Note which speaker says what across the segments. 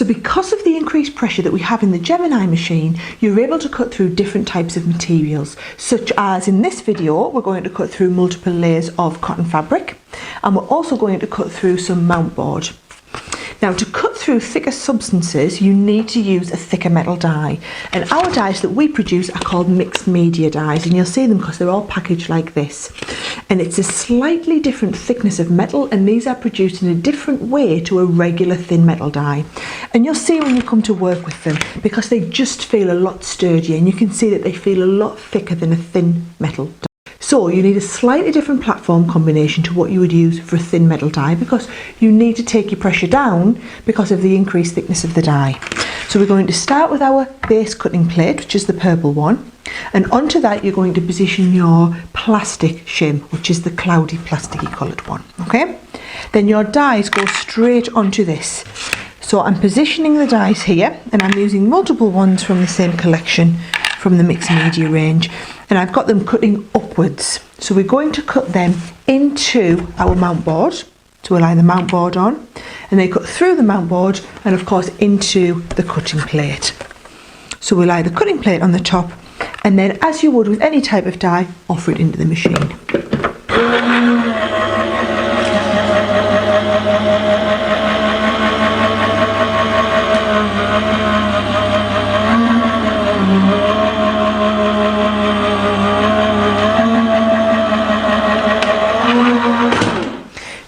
Speaker 1: because of the increased pressure that we have in the Gemini machine, you're able to cut through different types of materials, such as in this video, we're going to cut through multiple layers of cotton fabric, and we're also going to cut through some mount board. Now, to cut through thicker substances, you need to use a thicker metal die. And our dies that we produce are called mixed media dies, and you'll see them because they're all packaged like this. And it's a slightly different thickness of metal, and these are produced in a different way to a regular thin metal die. And you'll see when you come to work with them, because they just feel a lot sturdier, and you can see that they feel a lot thicker than a thin metal die. So you need a slightly different platform combination to what you would use for a thin metal die, because you need to take your pressure down because of the increased thickness of the die. So we're going to start with our base cutting plate, which is the purple one, and onto that you're going to position your plastic shim, which is the cloudy plasticky coloured one. Okay, then your dies go straight onto this. So I'm positioning the dies here, and I'm using multiple ones from the same collection from the mixed media range, and I've got them cutting upwards. So we're going to cut them into our mount board. So we'll lie the mount board on, and they cut through the mount board and of course into the cutting plate. So we'll lie the cutting plate on the top, and then as you would with any type of die, offer it into the machine.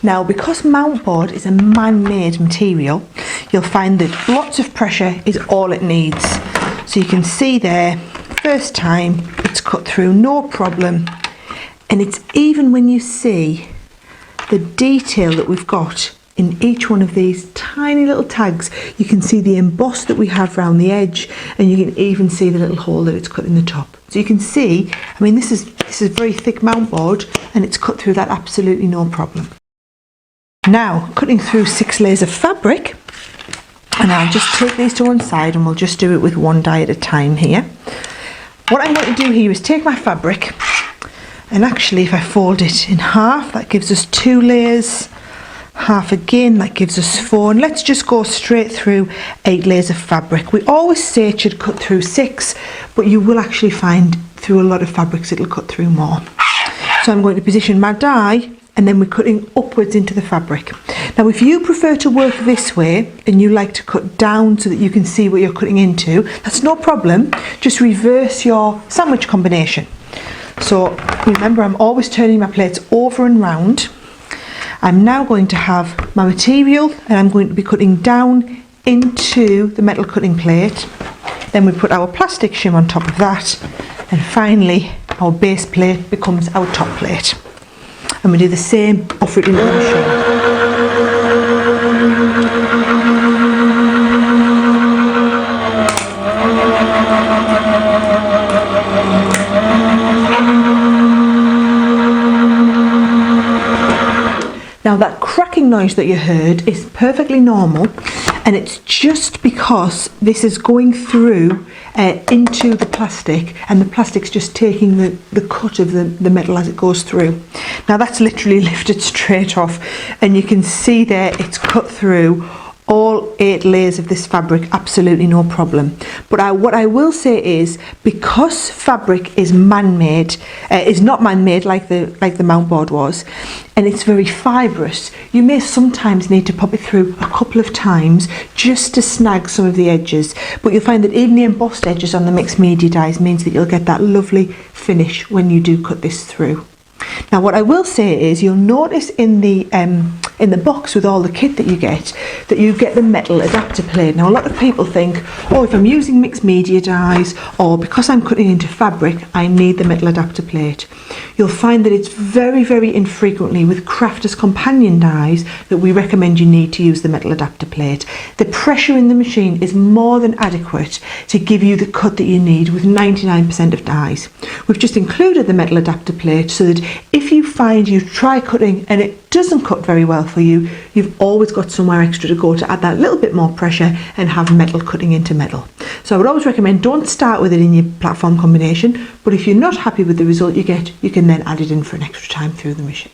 Speaker 1: Now, because mount board is a man-made material, you'll find that lots of pressure is all it needs. So you can see there, first time it's cut through, no problem. And it's even when you see the detail that we've got in each one of these tiny little tags, you can see the emboss that we have around the edge, and you can even see the little hole that it's cut in the top. So you can see, I mean, this is very thick mount board, and it's cut through that absolutely no problem. Now, cutting through 6 layers of fabric, and I'll just take these to one side and we'll just do it with one die at a time here. What I'm going to do here is take my fabric, and actually if I fold it in half, that gives us 2 layers, half again, that gives us 4, and let's just go straight through 8 layers of fabric. We always say it should cut through 6, but you will actually find through a lot of fabrics it'll cut through more. So I'm going to position my die, and then we're cutting upwards into the fabric. Now, if you prefer to work this way and you like to cut down so that you can see what you're cutting into, that's no problem. Just reverse your sandwich combination. So remember, I'm always turning my plates over and round. I'm now going to have my material, and I'm going to be cutting down into the metal cutting plate. Then we put our plastic shim on top of that, and finally our base plate becomes our top plate. And we do the same, offer it into the machine. Now, that cracking noise that you heard is perfectly normal, and it's just because this is going through into the plastic, and the plastic's just taking the cut of the metal as it goes through. Now, that's literally lifted straight off, and you can see there it's cut through all 8 layers of this fabric, absolutely no problem. But what I will say is, because fabric is man-made, is not man-made like the mount board was, and it's very fibrous, you may sometimes need to pop it through a couple of times just to snag some of the edges. But you'll find that even the embossed edges on the mixed media dies means that you'll get that lovely finish when you do cut this through. Now, what I will say is, you'll notice in the box with all the kit that you get the metal adapter plate. Now, a lot of people think, oh, if I'm using mixed media dies, or because I'm cutting into fabric, I need the metal adapter plate. You'll find that it's very, very infrequently with crafters companion dies that we recommend you need to use the metal adapter plate. The pressure in the machine is more than adequate to give you the cut that you need with 99% of dies. We've just included the metal adapter plate so that if you find you try cutting and it doesn't cut very well for you, you've always got somewhere extra to go to add that little bit more pressure and have metal cutting into metal. So I would always recommend, don't start with it in your platform combination, but if you're not happy with the result you get, you can then add it in for an extra time through the machine.